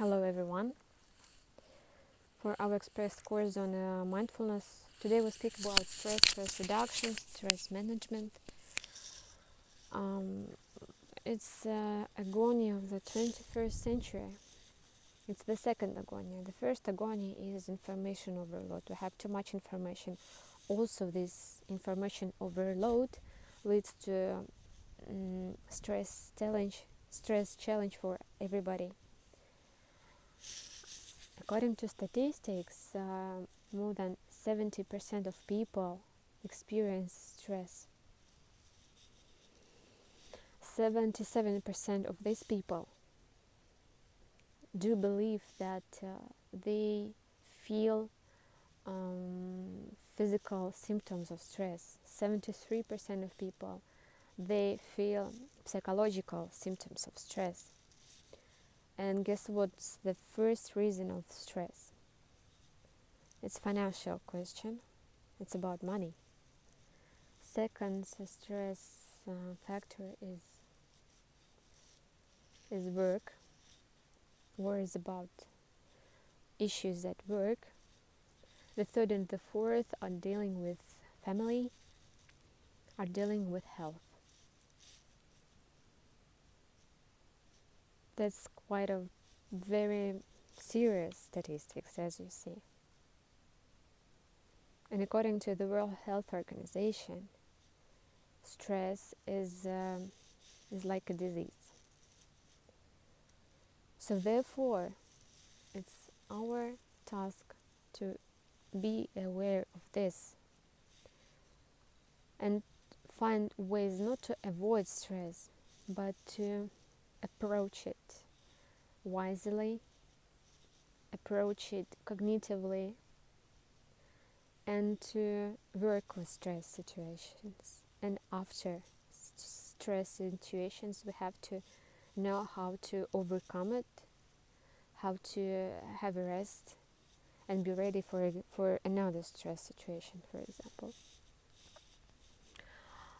Hello everyone. For our express course on mindfulness, today we speak about stress reduction, stress management. It's agony of the 21st century. It's the second agony. The first agony is information overload. We have too much information. Also, this information overload leads to stress challenge for everybody. According to statistics, more than 70% of people experience stress. 77% of these people do believe that they feel physical symptoms of stress. 73% of people, they feel psychological symptoms of stress. And guess what's the first reason of stress? It's financial question. It's about money. Second stress factor is work. Worries about issues at work. The third and the fourth are dealing with family, are dealing with health. That's quite a very serious statistics, as you see. And according to the World Health Organization, stress is like a disease. So therefore, it's our task to be aware of this and find ways not to avoid stress, but to approach it wisely, approach it cognitively, and to work with stress situations. And after stress situations, we have to know how to overcome it, how to have a rest, and be ready for another stress situation, for example.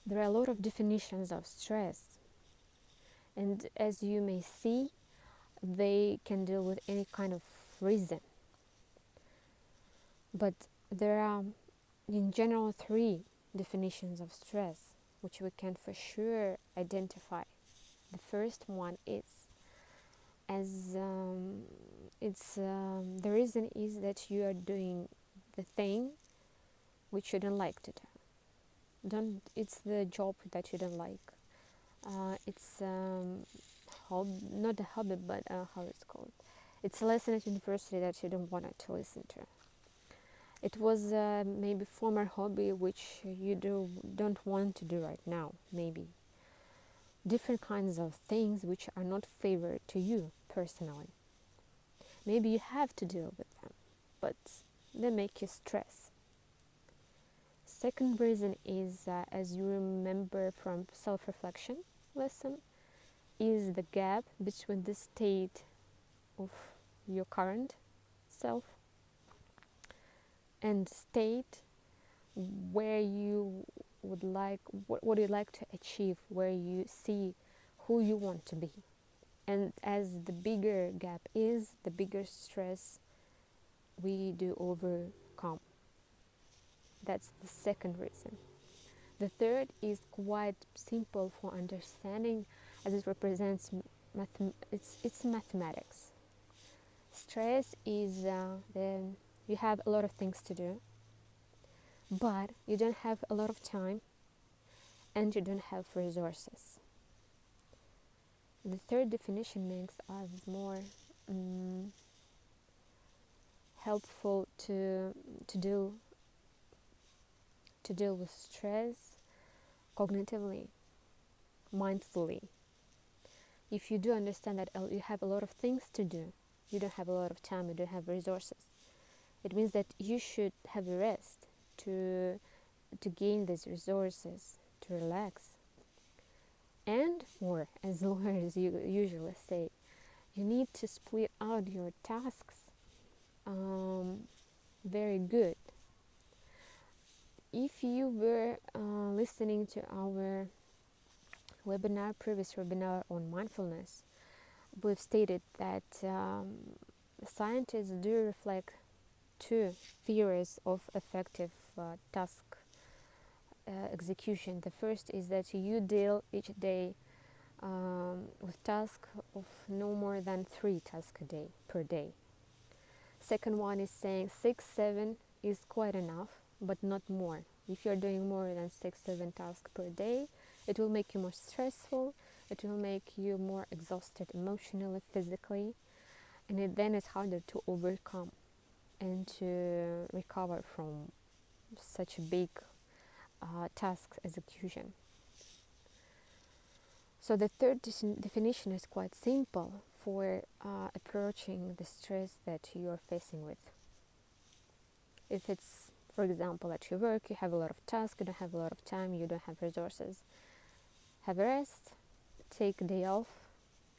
There are a lot of definitions of stress, and as you may see, they can deal with any kind of reason. But there are, in general, 3 definitions of stress, which we can for sure identify. The first one is, the reason is that you are doing the thing which you don't like to do. It's the job that you don't like. It's not a hobby, but how it's called. It's a lesson at university that you don't want to listen to. It was maybe former hobby which you don't want to do right now, maybe. Different kinds of things which are not favored to you personally. Maybe you have to deal with them, but they make you stress. Second reason is, as you remember from self-reflection lesson, is the gap between the state of your current self and state where you would like, what you like to achieve, where you see who you want to be. And as the bigger gap is, the bigger stress we do overcome. That's the second reason. The third is quite simple for understanding, as it represents it's mathematics. Stress is you have a lot of things to do, but you don't have a lot of time and you don't have resources. The third definition makes us more helpful to deal with stress cognitively, mindfully. If you do understand that you have a lot of things to do, you don't have a lot of time, you don't have resources, it means that you should have a rest to gain these resources, to relax. And, or as lawyers usually say, you need to split out your tasks very good. If you were listening to our previous webinar on mindfulness, we've stated that scientists do reflect two theories of effective task execution. The first is that you deal each day with tasks of no more than 3 tasks a day per day. Second one is saying 6-7 is quite enough, but not more. If you're doing more than 6-7 tasks per day, it will make you more stressful, it will make you more exhausted emotionally, physically, and then it's harder to overcome and to recover from such a big task execution. So the third definition is quite simple for approaching the stress that you are facing with. If it's, for example, at your work, you have a lot of tasks, you don't have a lot of time, you don't have resources, have a rest, take a day off,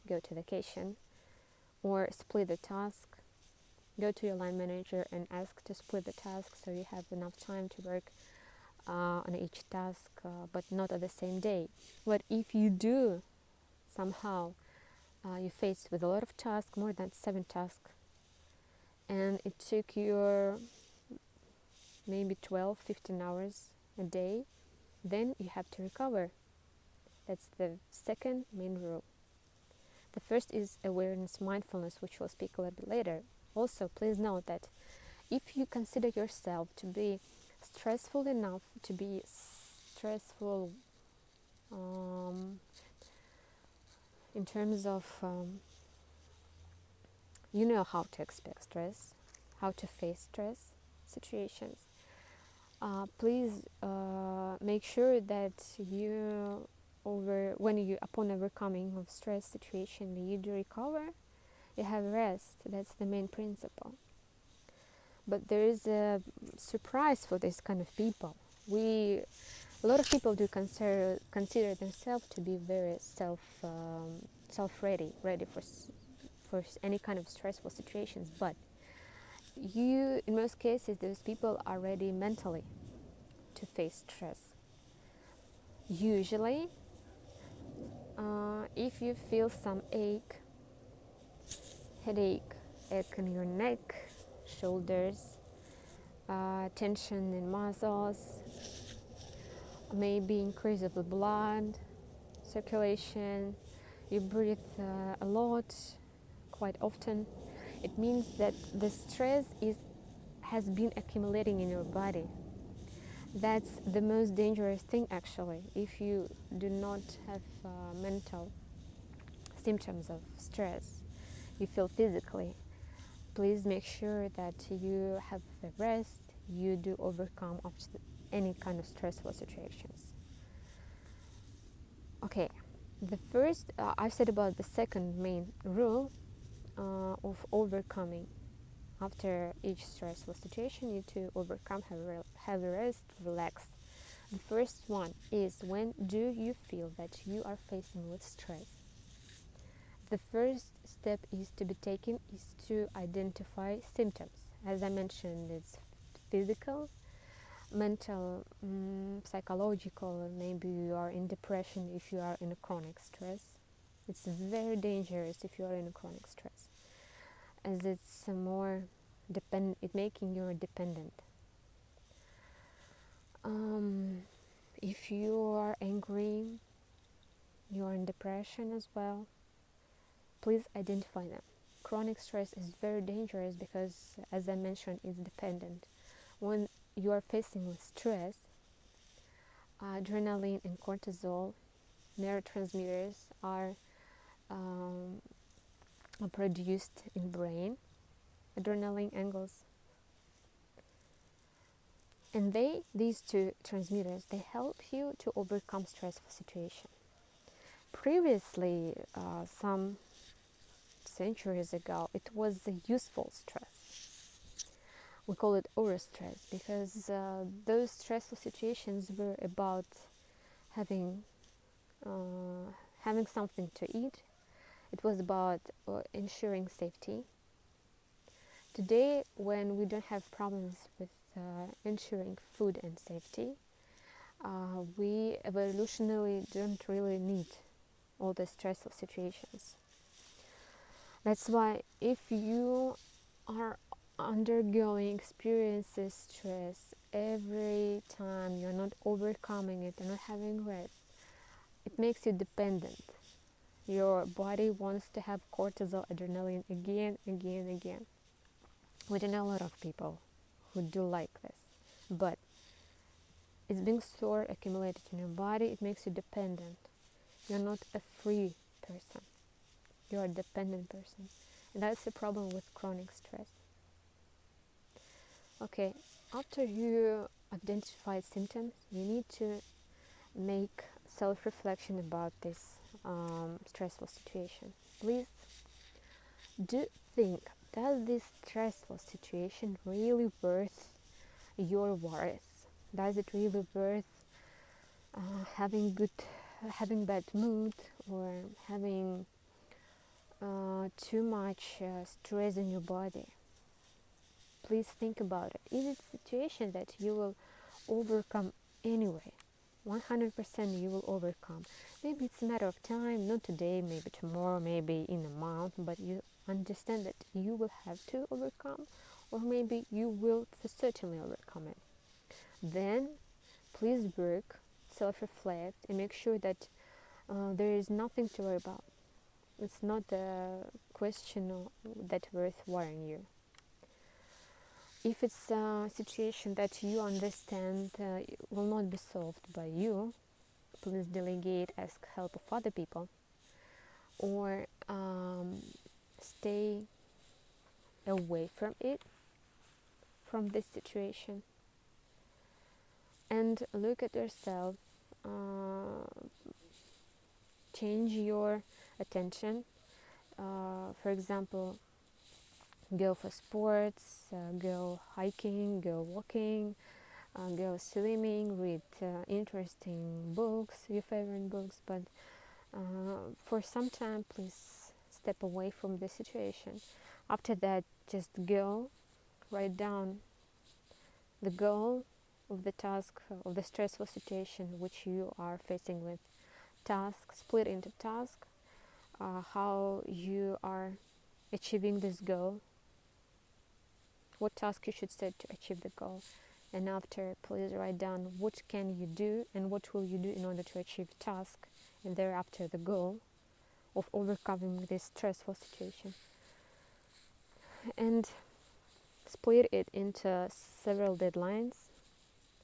go to vacation, or split the task. Go to your line manager and ask to split the task so you have enough time to work on each task, but not at the same day. But if you do somehow you faced with a lot of tasks, more than 7 tasks, and it took you maybe 12-15 hours a day, then you have to recover. That's the second main rule. The first is awareness, mindfulness, which we'll speak a little bit later. Also, please note that if you consider yourself to be stressful enough, to be stressful in terms of you know how to expect stress, how to face stress situations, please make sure that you upon overcoming of stress situation, you do recover, you have rest. That's the main principle. But there is a surprise for this kind of people. A lot of people do consider themselves to be very ready for any kind of stressful situations. But in most cases, those people are ready mentally to face stress. Usually, if you feel some headache in your neck, shoulders, tension in muscles, maybe increase of the blood circulation, you breathe a lot, quite often, it means that the stress has been accumulating in your body. That's the most dangerous thing, actually. If you do not have mental symptoms of stress, you feel physically, please make sure that you have the rest, you do overcome any kind of stressful situations. Okay, the first, I've said about the second main rule of overcoming. After each stressful situation, you need to overcome, have a rest, relax. The first one is, when do you feel that you are facing with stress? The first step is to be taken is to identify symptoms. As I mentioned, it's physical, mental, psychological. Maybe you are in depression if you are in a chronic stress. It's very dangerous if you are in a chronic stress, as it's it making you dependent. If you are angry, you are in depression as well, please identify them. Chronic stress is very dangerous because, as I mentioned, it's dependent. When you are facing with stress, adrenaline and cortisol neurotransmitters are produced in brain. Adrenaline angles, and these two transmitters, they help you to overcome stressful situation. Previously, some centuries ago, it was a useful stress. We call it overstress because those stressful situations were about having something to eat. It was about ensuring safety. Today, when we don't have problems with ensuring food and safety, we evolutionarily don't really need all the stressful situations. That's why if you are undergoing experiences stress every time, you're not overcoming it, you're not having rest, it makes you dependent. Your body wants to have cortisol, adrenaline again, again, again. We don't know a lot of people who do like this, but it's being stored, accumulated in your body. It makes you dependent. You're not a free person. You're a dependent person. And that's the problem with chronic stress. Okay, after you identify symptoms, you need to make self-reflection about this stressful situation. Please do think, does this stressful situation really worth your worries? Does it really worth having bad mood, or having too much stress in your body? Please think about it. Is it a situation that you will overcome anyway? 100% you will overcome. Maybe it's a matter of time, not today, maybe tomorrow, maybe in a month, but you understand that you will have to overcome, or maybe you will for certainly overcome it. Then please work, self-reflect, and make sure that there is nothing to worry about. It's not a question that worth worrying you. If it's a situation that you understand will not be solved by you, please delegate, ask help of other people, or stay away from it, from this situation, and look at yourself. Change your attention. For example, go for sports, go hiking, go walking, go swimming, read interesting books, your favorite books, but for some time please step away from the situation. After that, just go, write down the goal of the task, of the stressful situation which you are facing with. Task, split into task, how you are achieving this goal, what task you should set to achieve the goal. And after, please write down what can you do and what will you do in order to achieve the task, and thereafter the goal of overcoming this stressful situation. And split it into several deadlines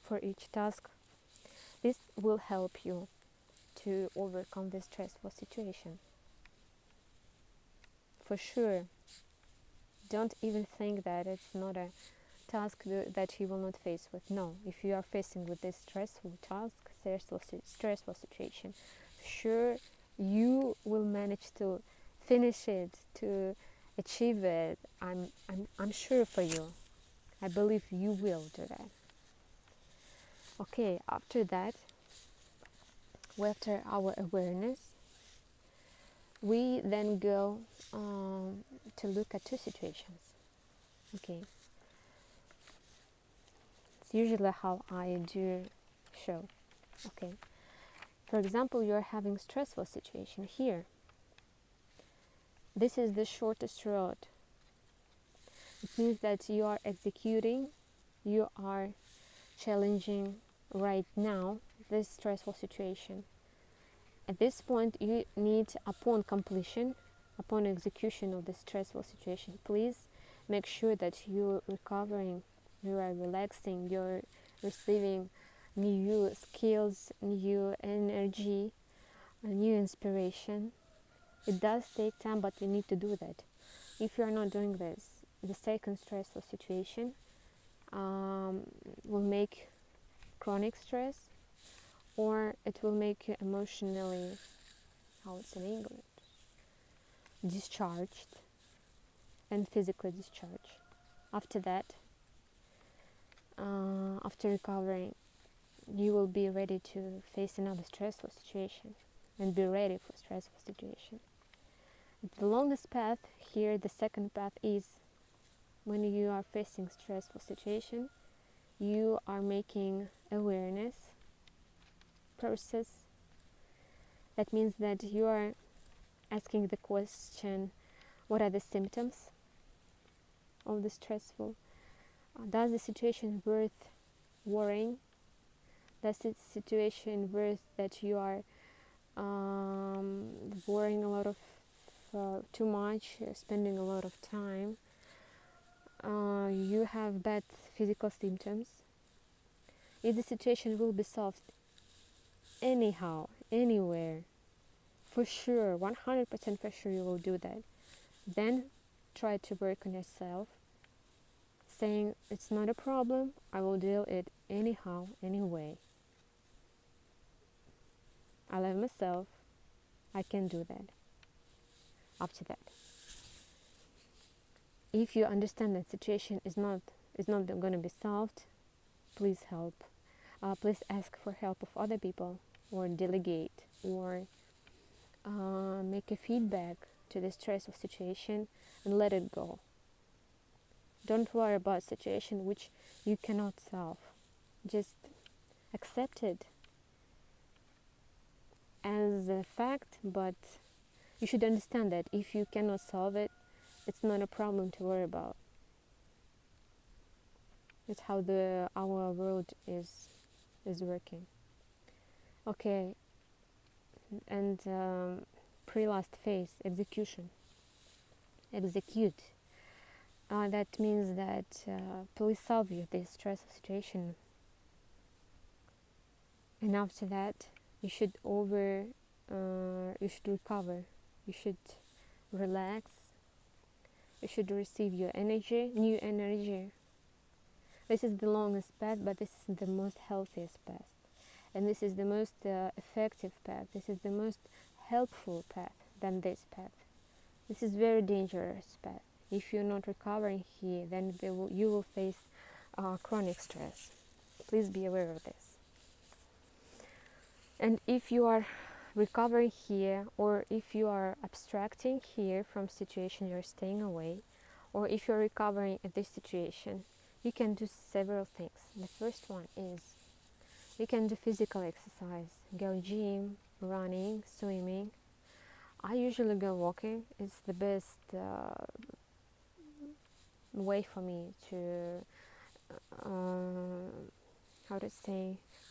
for each task. This will help you to overcome this stressful situation. For sure, don't even think that it's not a task that you will not face with. No, if you are facing with this stressful task, stressful situation, sure you will manage to finish it, to achieve it. I'm sure for you. I believe you will do that. Okay, after that, after our awareness, we then go to look at two situations. Okay, it's usually how I do show. Okay, for example, you're having stressful situation here. This is the shortest road. It means that you are executing, you are challenging right now this stressful situation. At this point, you need, upon completion, upon execution of the stressful situation, please make sure that you're recovering, you are relaxing, you're receiving new skills, new energy, a new inspiration. It does take time, but you need to do that. If you are not doing this, the second stressful situation will make chronic stress, or it will make you emotionally, how it's in English, discharged, and physically discharged. After that, after recovering, you will be ready to face another stressful situation and be ready for stressful situation. The longest path here, the second path, is when you are facing stressful situation, you are making awareness process. That means that you are asking the question, What are the symptoms of the stressful? Does the situation worth worrying? Does the situation worth that you are worrying a lot of too much, spending a lot of time? You have bad physical symptoms. If the situation will be solved anyhow, anywhere, for sure, 100% for sure you will do that. Then try to work on yourself, saying it's not a problem, I will deal it anyhow, anyway. I love myself, I can do that. After that, if you understand that situation is not going to be solved, please help. Please ask for help of other people, or delegate, or make a feedback to the stressful situation and let it go. Don't worry about a situation which you cannot solve. Just accept it as a fact, but you should understand that if you cannot solve it, it's not a problem to worry about. It's how our world is working. Okay, and pre-last phase, execution. Execute. That means that please solve this stressful situation, and after that you should recover. You should relax. You should receive your energy, new energy. This is the longest path, but this is the most healthiest path. And this is the most effective path. This is the most helpful path than this path. This is very dangerous path. If you're not recovering here, then you will face chronic stress. Please be aware of this. And if you are recovering here, or if you are abstracting here from situation, you're staying away, or if you're recovering at this situation, you can do several things. The first one is you can do physical exercise, go gym, running, swimming. I usually go walking. It's the best way for me to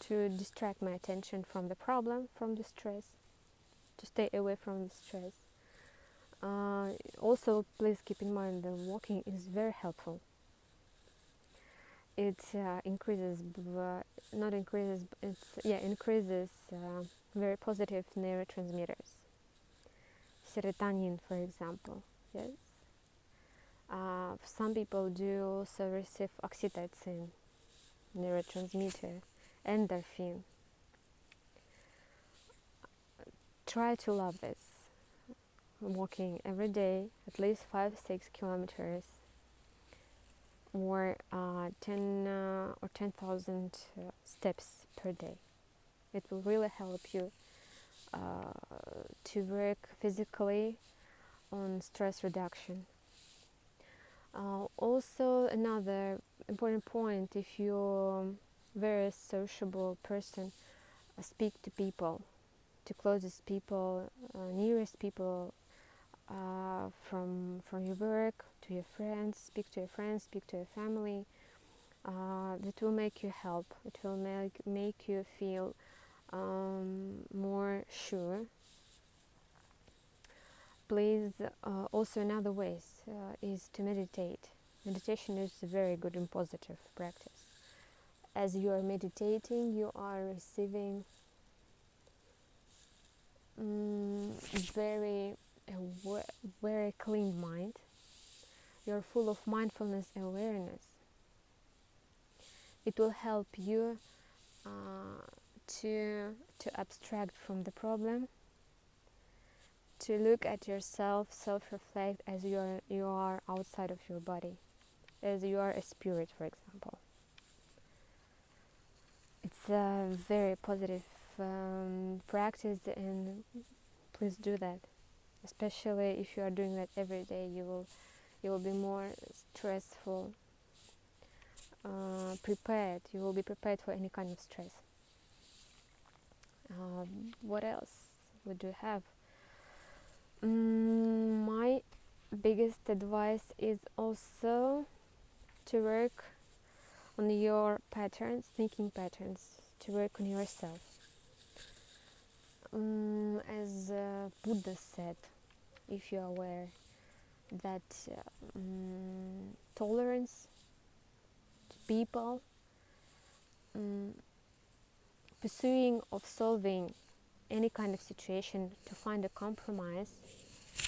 to distract my attention from the problem, from the stress, to stay away from the stress. Also, please keep in mind that walking is very helpful. It increases very positive neurotransmitters. Serotonin, for example. Yes. Some people do also receive oxytocin, neurotransmitter, endorphin. Try to love this. Walking every day, at least 5-6 kilometers, or 10,000 steps per day. It will really help you to work physically on stress reduction. Also, another important point: if you're a very sociable person, speak to people, to closest people, nearest people, from your work to your friends. Speak to your friends, speak to your family. That will make you help. It will make you feel more sure. Please, also another way is to meditate. Meditation is a very good and positive practice. As you are meditating, you are receiving very clean mind. You're full of mindfulness awareness. It will help you to abstract from the problem, to look at yourself, self-reflect as you are outside of your body, as you are a spirit, for example. It's a very positive practice, and please do that. Especially if you are doing that every day, you will be more stressful, prepared. You will be prepared for any kind of stress. What else would you have? My biggest advice is also to work on your patterns, thinking patterns, to work on yourself. As Buddha said, if you're aware, that tolerance to people, pursuing of solving any kind of situation to find a compromise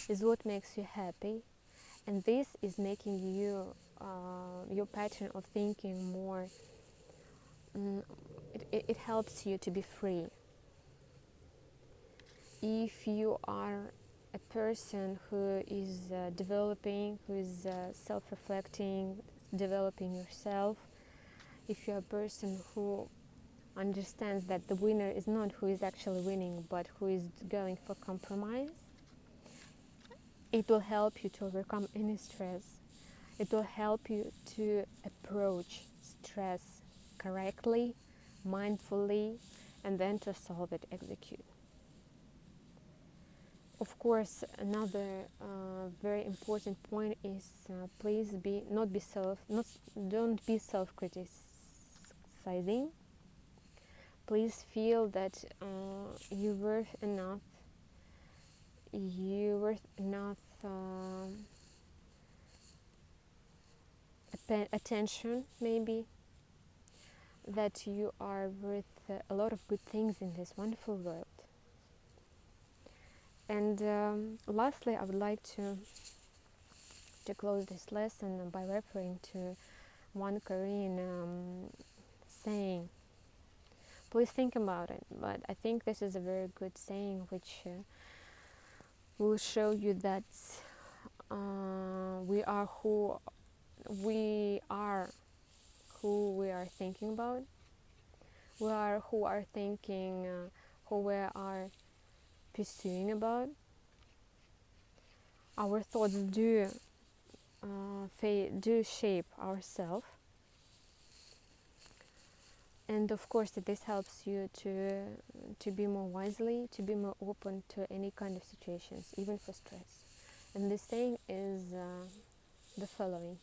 is what makes you happy, and this is making you your pattern of thinking more. It helps you to be free. If you are a person who is developing, who is self-reflecting, developing yourself, if you're a person who understands that the winner is not who is actually winning, but who is going for compromise, it will help you to overcome any stress. It will help you to approach stress correctly, mindfully, and then to solve it, execute. Of course, another very important point is please don't be self-criticizing. Please feel that you're worth enough. You're worth enough attention, maybe. That you are worth a lot of good things in this wonderful world. And lastly, I would like to close this lesson by referring to one Korean saying. Please think about it, but I think this is a very good saying which will show you that we are who we are thinking about. We are who are thinking, who we are pursuing about. Our thoughts do shape ourselves, and of course this helps you to be more wisely, to be more open to any kind of situations, even for stress. And this saying is the following: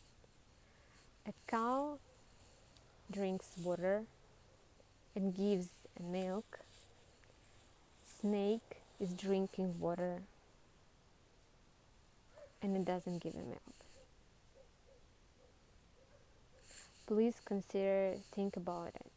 a cow drinks water and gives milk. Snake is drinking water and it doesn't give a milk. Please think about it.